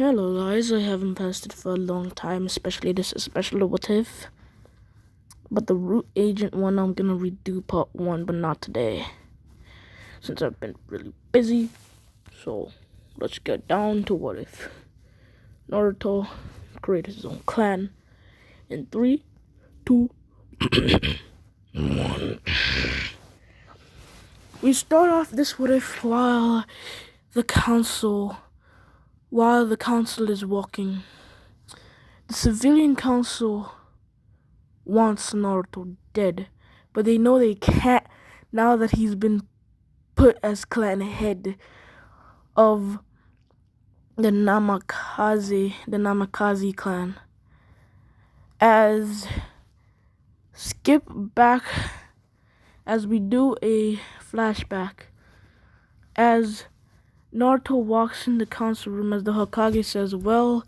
Hello guys, I haven't posted for a long time, especially this special what if. But the root agent one, I'm gonna redo part 1, but not today. Since I've been really busy. So, let's get down to what if. Naruto created his own clan in 3, 2, 1. We start off this what if while the council is walking. The civilian council wants Naruto dead, but they know they can't now that he's been put as clan head of the Namikaze clan. As skip back, as we do a flashback, as Naruto walks in the council room, as the Hokage says, well,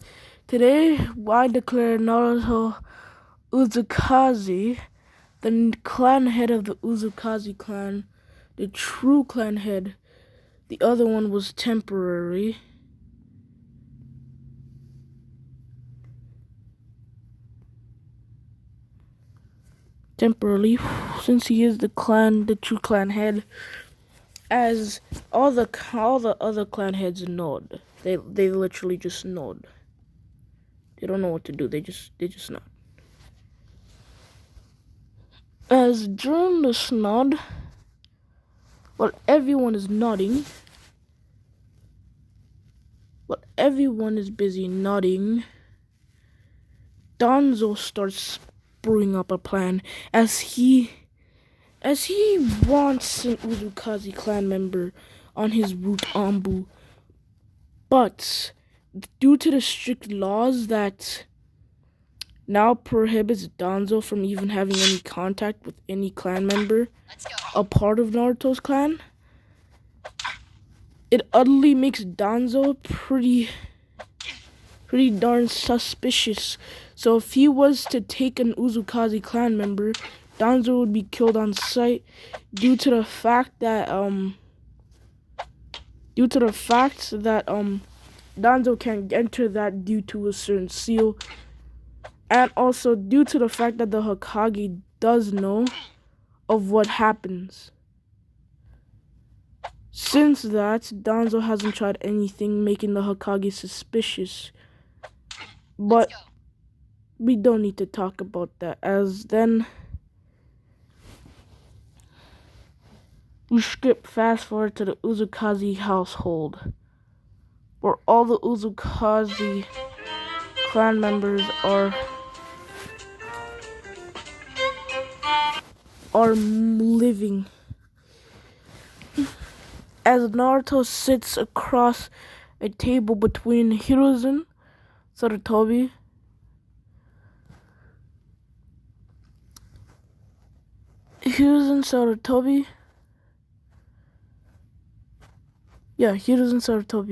today I declare Naruto Uzumaki, the clan head of the Uzumaki clan, the true clan head. The other one was temporarily. Since he is the true clan head, as all the other clan heads nod. They literally just nod. They don't know what to do. They just nod. As during this nod, while everyone is nodding, while everyone is busy nodding, Danzo starts brewing up a plan as he wants an Uzumaki clan member on his route Ambu, but due to the strict laws that now prohibits Danzo from even having any contact with any clan member a part of Naruto's clan, it utterly makes Danzo pretty darn suspicious. So if he was to take an Uzumaki clan member, Danzo would be killed on sight due to the fact that Danzo can't enter that due to a certain seal, and also due to the fact that the Hokage does know of what happens. Since that, Danzo hasn't tried anything making the Hokage suspicious. But we don't need to talk about that, as then we skip fast forward to the Uzumaki household, where all the Uzumaki clan members are living. As Naruto sits across a table between Hiruzen Sarutobi,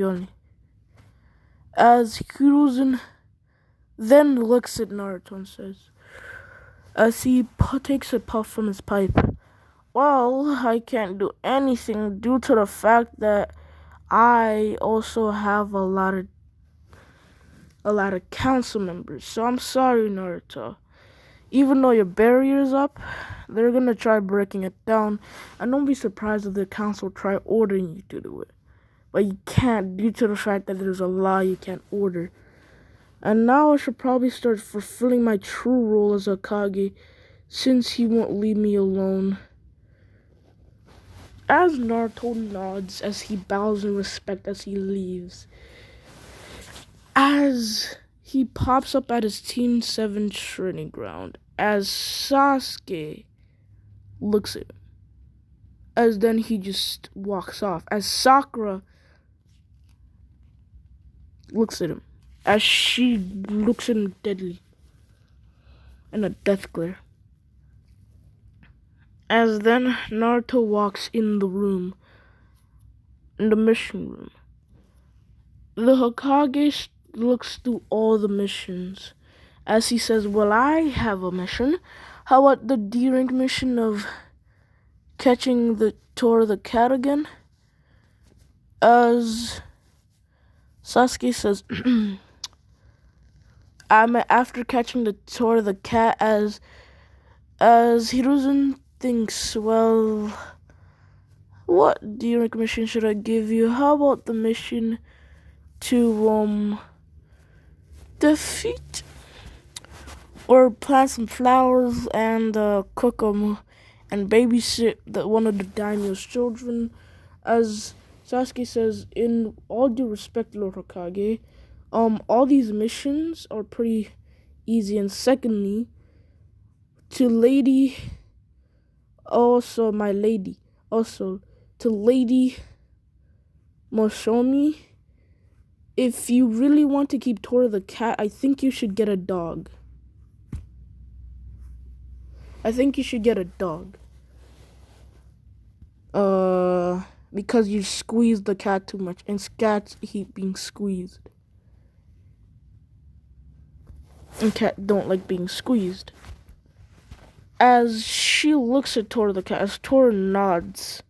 only. As Hiruzen then looks at Naruto and says, as he takes a puff from his pipe, well, I can't do anything due to the fact that I also have a lot of council members. So I'm sorry, Naruto. Even though your barrier's up, they're gonna try breaking it down. And don't be surprised if the council try ordering you to do it. But you can't due to the fact that there's a law you can't order. And now I should probably start fulfilling my true role as Hokage, since he won't leave me alone. As Naruto nods, as he bows in respect as he leaves, as he pops up at his Team 7 training ground, as Sasuke looks at him, as then he just walks off, as Sakura looks at him, as she looks at him deadly in a death glare. As then Naruto walks in the mission room. The Hokage looks through all the missions as he says, well, I have a mission. How about the D-rank mission of catching the Tora the cat again? As Sasuke says, I'm after catching the tour of the cat as Hiruzen thinks, well, what deer mission should I give you? How about the mission to defeat or plant some flowers and cook them and babysit one of the daimyo's children? As Sasuke says, in all due respect, Lord Hokage, all these missions are pretty easy. And secondly, to Lady Moshomi, if you really want to keep Tora the cat, I think you should get a dog. Because you squeeze the cat too much, and cats hate being squeezed. And cats don't like being squeezed. As she looks at Tora the cat, as Tora nods,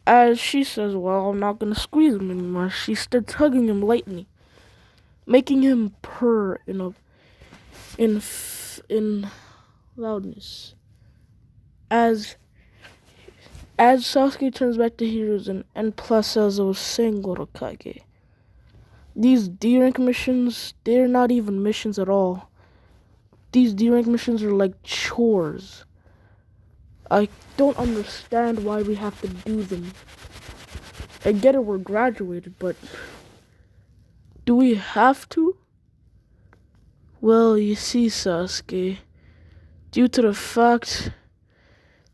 as she says, well, I'm not gonna squeeze him anymore, she starts hugging him lightly, making him purr in loudness. As Sasuke turns back to Hiruzen, and plus, as I was saying, Gorokage, these D-rank missions, they're not even missions at all. These D-rank missions are like chores. I don't understand why we have to do them. I get it, we're graduated, but do we have to? Well, you see, Sasuke, due to the fact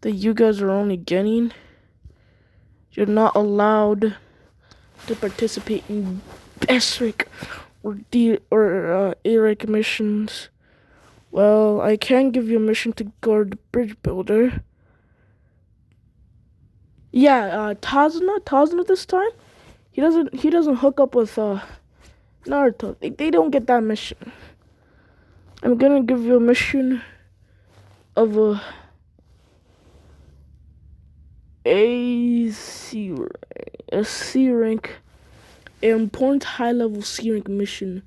that you guys are only getting, you're not allowed to participate in S-rank or A-rank missions. Well, I can give you a mission to guard the bridge builder. Yeah, Tazuna this time, he doesn't hook up with Naruto. They don't get that mission. I'm gonna give you a mission of a C rank, an important high level C rank mission.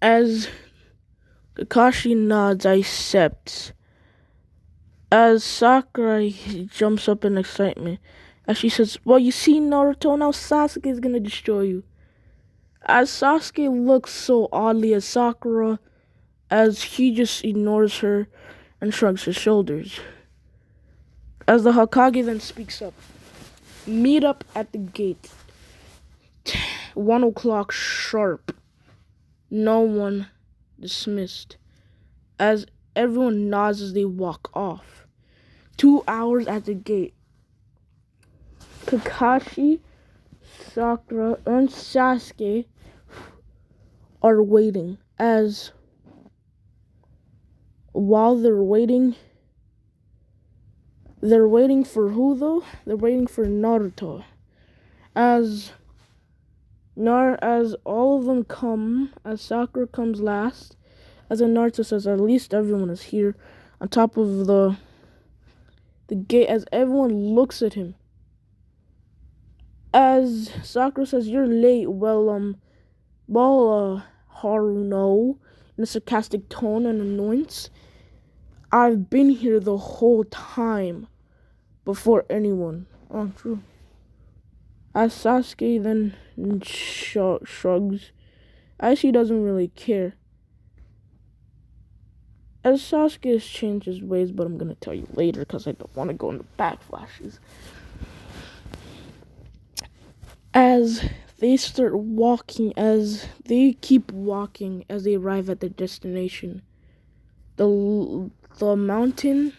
As Kakashi nods, I accept. As Sakura jumps up in excitement, as she says, well, you see, Naruto, now Sasuke is gonna destroy you. As Sasuke looks so oddly at Sakura, as he just ignores her and shrugs his shoulders. As the Hokage then speaks up, meet up at the gate, 1 o'clock sharp. No one dismissed. As everyone nods as they walk off. 2 hours at the gate. Kakashi, Sakura, and Sasuke are waiting. As while they're waiting for who though? They're waiting for Naruto. As all of them come, as Sakura comes last, as Naruto says, at least everyone is here on top of the gate, as everyone looks at him. As Sakura says, you're late. Well, Haruno, in a sarcastic tone and annoyance, I've been here the whole time before anyone. Oh, true. As Sasuke then shrugs, as he doesn't really care. As Sasuke has changed his ways, but I'm gonna tell you later because I don't want to go into backflashes. As they start walking, as they keep walking, as they arrive at their destination, the mountain,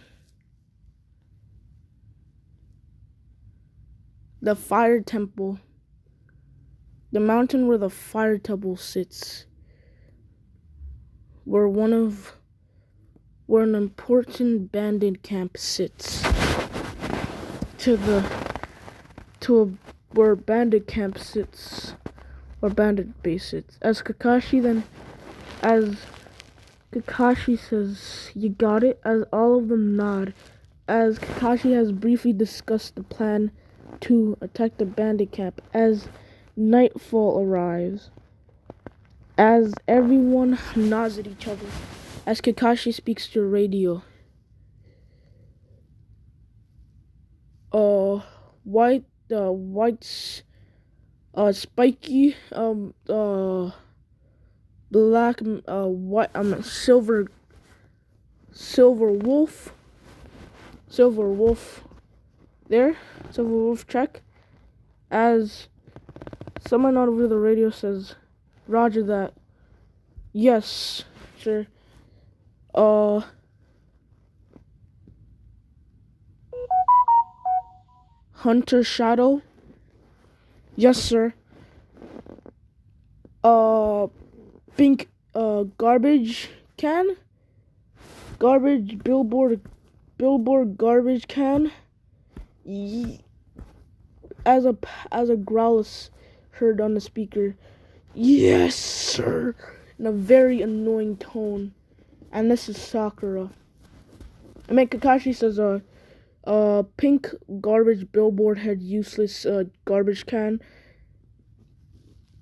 the fire temple, the mountain where the fire temple sits, where an important bandit camp sits, where bandit camp sits, or bandit base sits. As Kakashi says, you got it, as all of them nod, as Kakashi has briefly discussed the plan to attack the bandit camp, as Nightfall arrives as everyone nods at each other as Kakashi speaks to radio. White, spiky, black, white, silver wolf, there, silver wolf check, as someone over the radio says, Roger that. Yes, sir. Hunter Shadow. Yes, sir. Pink, garbage can. Garbage, billboard garbage can. As a growl is heard on the speaker. Yes, sir. In a very annoying tone. And this is Sakura. And then Kakashi says, pink garbage billboard head useless garbage can.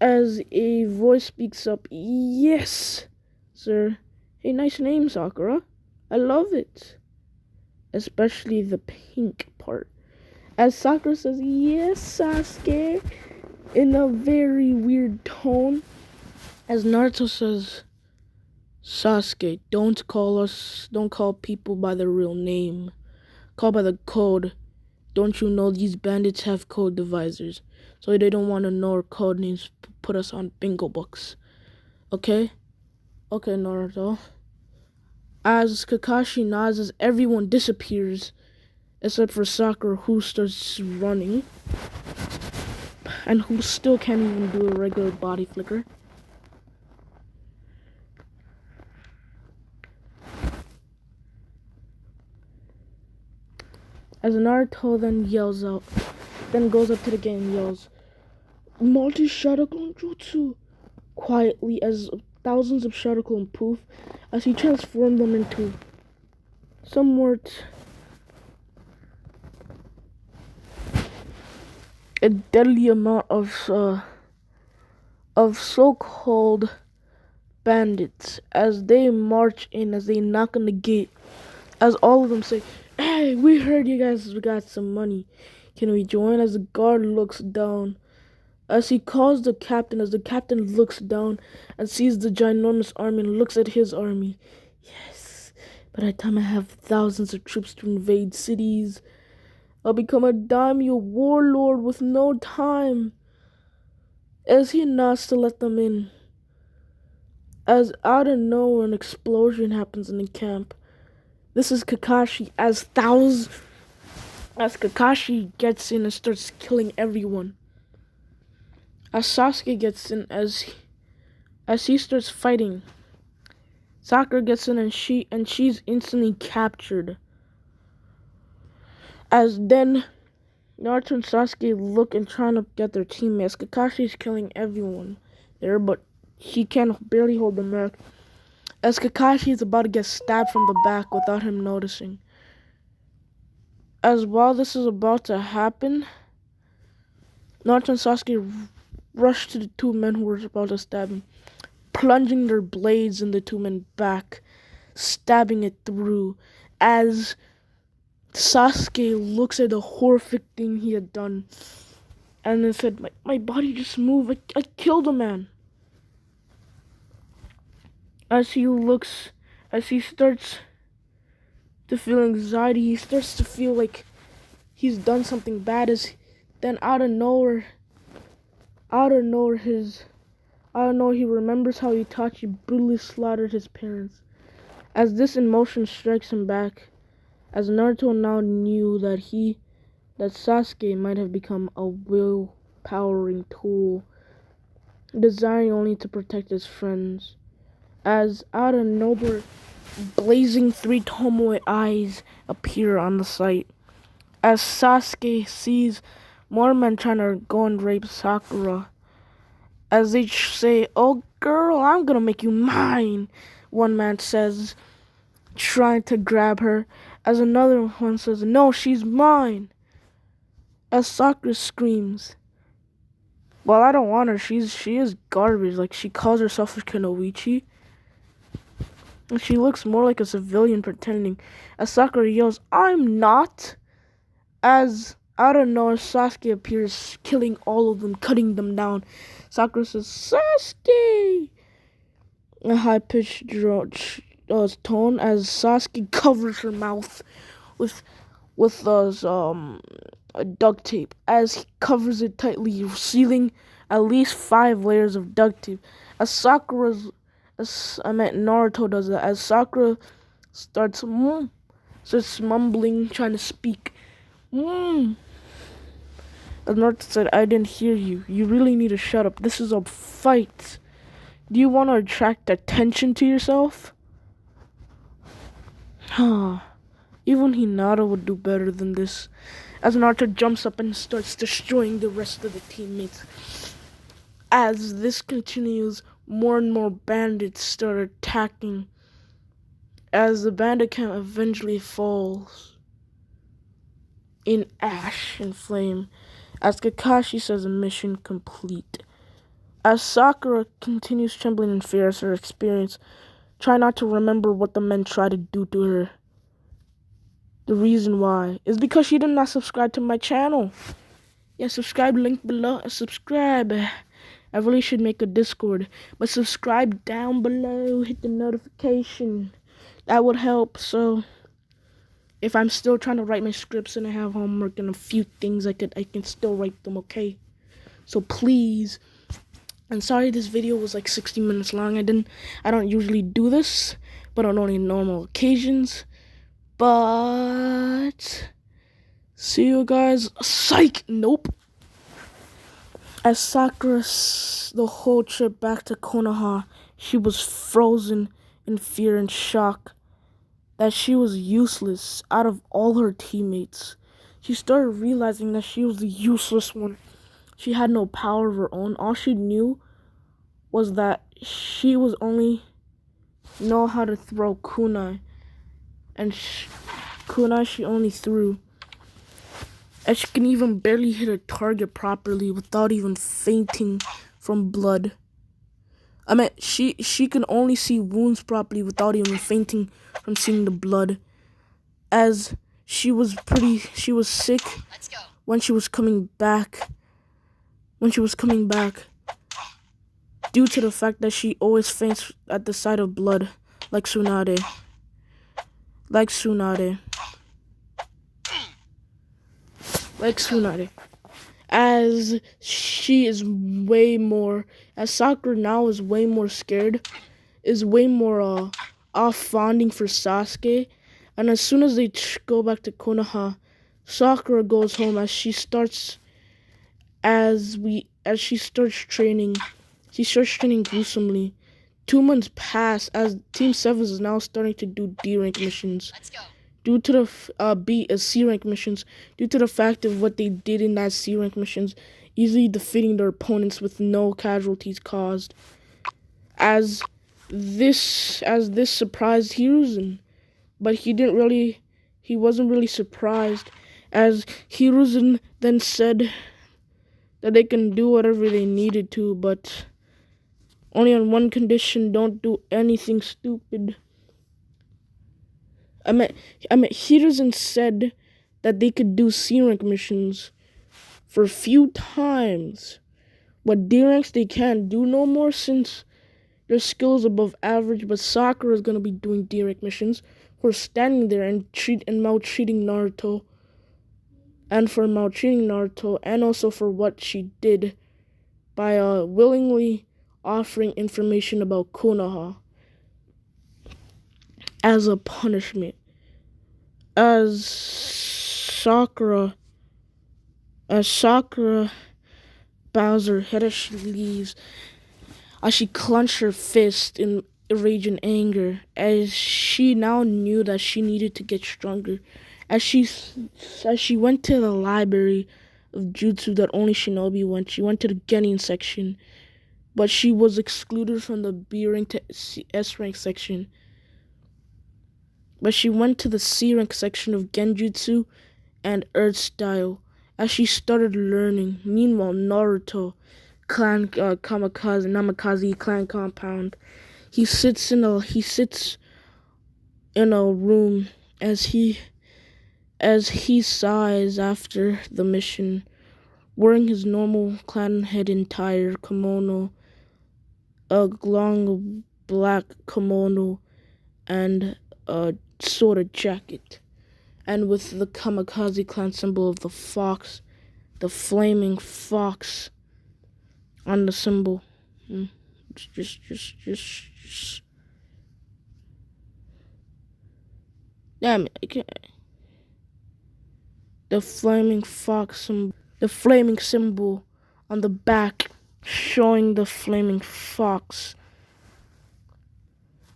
As a voice speaks up, yes, sir. Hey, nice name, Sakura. I love it. Especially the pink part. As Sakura says, yes, Sasuke, in a very weird tone. As Naruto says, Sasuke, don't call people by their real name. Call by the code. Don't you know these bandits have code divisors? So they don't want to know our code names put us on bingo books. Okay? Okay, Naruto. As Kakashi nods as everyone disappears, except for Sakura, who starts running. And who still can't even do a regular body flicker. As Naruto then goes up to the gang and yells, Multi-Shadow Jutsu! Quietly, as thousands of Shadow Clone poof, as he transformed them into somewhat a deadly amount of so-called bandits as they march in, as they knock on the gate, as all of them say, hey, we heard you guys got some money. Can we join? As the guard looks down, as he calls the captain, as the captain looks down and sees the ginormous army and looks at his army. Yes, by the time I have thousands of troops to invade cities, I'll become a daimyo warlord with no time. As he nods to let them in, as out of nowhere an explosion happens in the camp. This is Kakashi as Kakashi gets in and starts killing everyone. As Sasuke gets in, as he starts fighting, Sakura gets in and she's instantly captured. As then Naruto and Sasuke look and trying to get their teammates. Kakashi's killing everyone there, but he can barely hold them back. As Kakashi is about to get stabbed from the back without him noticing. As while this is about to happen, Naruto and Sasuke rush to the two men who were about to stab him, plunging their blades in the two men's back, stabbing it through. As Sasuke looks at the horrific thing he had done and then said, my body just moved. I killed a man. As he starts to feel anxiety, he starts to feel like he's done something bad. As then out of nowhere he remembers how Itachi brutally slaughtered his parents. As this emotion strikes him back, as Naruto now knew that Sasuke might have become a will-powering tool, desiring only to protect his friends. As out of nowhere, blazing three Tomoe eyes appear on the site. As Sasuke sees more men trying to go and rape Sakura. As they say, oh girl, I'm gonna make you mine, one man says, trying to grab her. As another one says, no, she's mine. As Sakura screams, Well, I don't want her. She is garbage. Like, she calls herself a Kunoichi. And she looks more like a civilian pretending. As Sakura yells, "I'm not!" As out of nowhere, Sasuke appears, killing all of them, cutting them down. Sakura says, "Sasuke!" A high-pitched tone as Sasuke covers her mouth with duct tape. As he covers it tightly, sealing at least 5 layers of duct tape. Naruto does that. As Sakura starts mumbling, trying to speak. As Naruto said, "I didn't hear you. You really need to shut up. This is a fight. Do you want to attract attention to yourself?" Even Hinata would do better than this. As Naruto jumps up and starts destroying the rest of the teammates. As this continues, more and more bandits start attacking. As the bandit camp eventually falls in ash and flame. As Kakashi says, mission complete. As Sakura continues trembling in fear as her experience, try not to remember what the men tried to do to her. The reason why is because she did not subscribe to my channel. Yeah, subscribe, link below. Subscribe. I really should make a Discord. But subscribe down below. Hit the notification. That would help. So, if I'm still trying to write my scripts and I have homework and a few things, I can still write them, okay? So please. And sorry this video was like 60 minutes long. I don't usually do this, but on only normal occasions. But see you guys. Psych. Nope. As Sakura the whole trip back to Konoha, she was frozen in fear and shock that she was useless out of all her teammates. She started realizing that she was the useless one. She had no power of her own. All she knew was that she was only know how to throw kunai. And kunai she only threw. And she can even barely hit a target properly without even fainting from blood. I mean, she can only see wounds properly without even fainting from seeing the blood. As she was sick when she was coming back. Due to the fact that she always faints at the sight of blood, like Tsunade. As she is way more, as Sakura now is way more scared, is way more off-bonding for Sasuke. And as soon as they go back to Konoha, Sakura goes home as she starts training. She starts training gruesomely. 2 months pass as Team 7 is now starting to do D rank missions. Due to the C rank missions, due to the fact of what they did in that C rank missions, easily defeating their opponents with no casualties caused. As this surprised Hiruzen, but he wasn't really surprised, as Hiruzen then said that they can do whatever they needed to, but only on one condition: don't do anything stupid. I mean, Hiruzen said that they could do C rank missions for a few times, but D ranks they can't do no more since their skills above average. But Sakura is gonna be doing D rank missions for standing there and maltreating Naruto, and also for what she did by willingly offering information about Konoha as a punishment. As Sakura bows her head as she leaves, as she clenched her fist in rage and anger, as she now knew that she needed to get stronger. As she went to the library of jutsu that only shinobi went, she went to the genin section, but she was excluded from the B rank to S rank section. But she went to the C rank section of genjutsu and earth style as she started learning. Meanwhile, Naruto clan Namikaze clan compound. He sits in a room as he sighs after the mission, wearing his normal clan head attire kimono, a long black kimono, and a sort of jacket, and with the Kamikaze clan symbol of the fox, the flaming fox on the symbol. Just. Damn it, I can't. The flaming fox, the flaming symbol on the back, showing the flaming fox.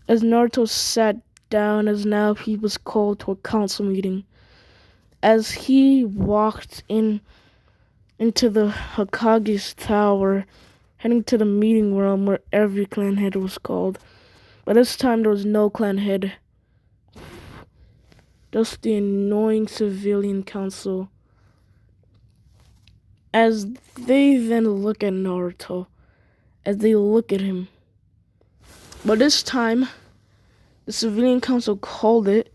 As Naruto sat down, as now he was called to a council meeting. As he walked into the Hokage's tower, heading to the meeting room where every clan head was called. But this time there was no clan head. Just the annoying civilian council. As they then look at Naruto, as they look at him. But this time, the civilian council called it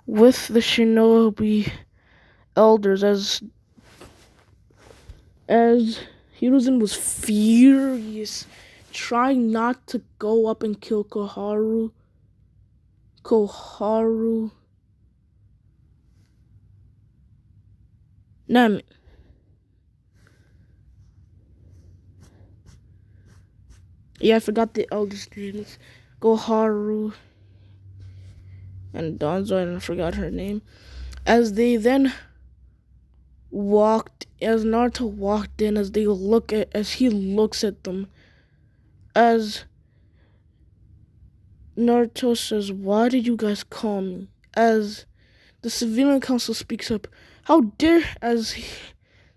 with the shinobi elders as Hiruzen was furious, trying not to go up and kill Koharu. Damn it. Yeah, I forgot the elders' names. Koharu and Danzo, and I forgot her name. As they then as Naruto walked in, as he looks at them, as Naruto says, "Why did you guys call me?" As the civilian council speaks up,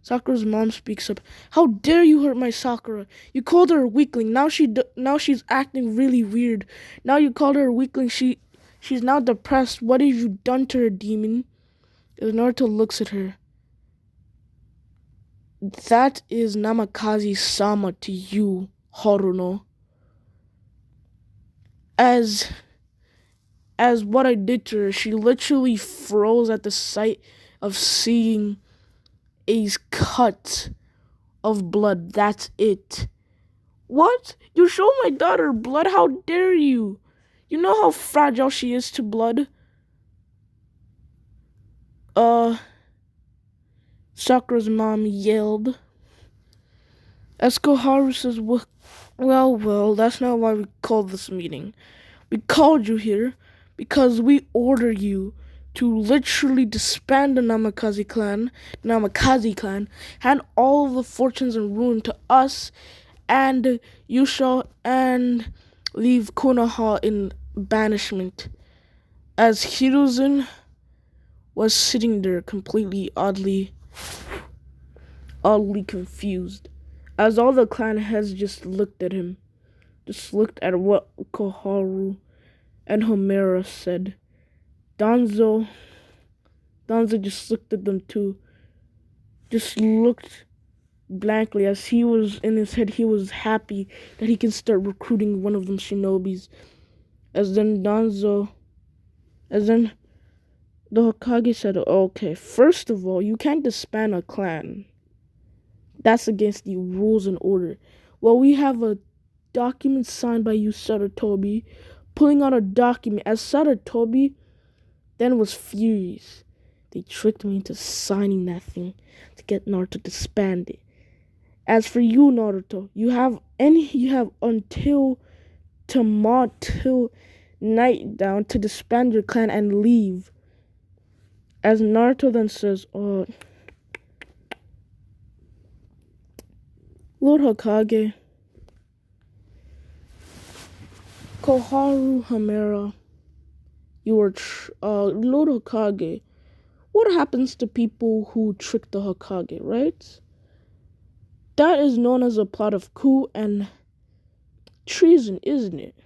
Sakura's mom speaks up, "How dare you hurt my Sakura? You called her a weakling. Now she's acting really weird. Now you called her a weakling. She's now depressed. What have you done to her, demon?" As Naruto looks at her, "That is Namikaze-sama to you, Haruno. As what I did to her, she literally froze at the sight of seeing a cut of blood. That's it." "What? You show my daughter blood? How dare you? You know how fragile she is to blood." Sakura's mom yelled. As Koharu says, well, that's not why we called this meeting. We called you here because we order you to literally disband the Namikaze clan, hand all of the fortunes and ruin to us, and you shall and leave Konoha in banishment. As Hiruzen was sitting there completely oddly confused, as all the clan heads just looked at him, just looked at what Koharu and Homera said. Danzo just looked at them too, just looked blankly, as he was in his head, he was happy that he can start recruiting one of them shinobis. As then the Hokage said, "Okay, first of all, you can't disband a clan. That's against the rules and order. Well, we have a document signed by you, Sarutobi." Pulling out a document, as Sarutobi then was furious. "They tricked me into signing that thing to get Naruto disbanded. As for you, Naruto, you have until tomorrow, till night down, to disband your clan and leave." As Naruto then says, "Lord Hokage, Koharu Homera, you are Lord Hokage. What happens to people who trick the Hokage, right? That is known as a plot of coup and treason, isn't it?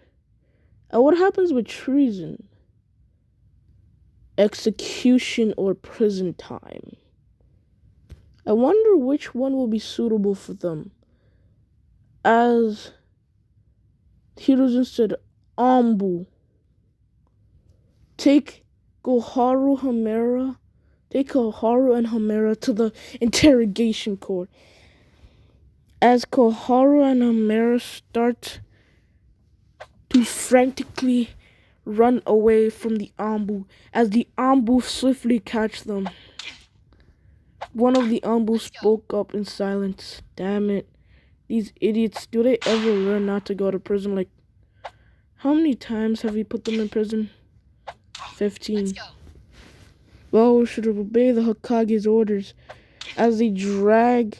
And what happens with treason? Execution or prison time." I wonder which one will be suitable for them. As Hiruzen said, Ambu. Take Koharu and Hamera to the interrogation court. As Koharu and Hamera start to frantically run away from the Ambu, as the Ambu swiftly catch them. One of the Ambu spoke up in silence. Damn it. These idiots, do they ever learn not to go to prison? Like, how many times have we put them in prison? 15. Well, we should obey the Hokage's orders as they drag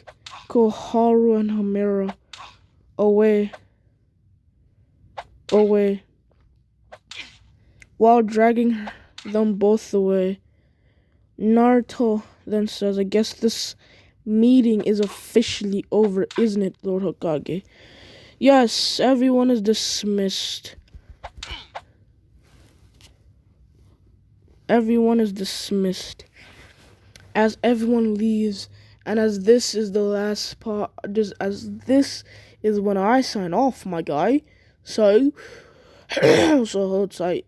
Koharu and Hamera away. While dragging them both away, Naruto then says, I guess this meeting is officially over, isn't it, Lord Hokage? Yes, everyone is dismissed. Everyone is dismissed. As everyone leaves, and as this is the last part, as this is when I sign off, my guy. So hold tight.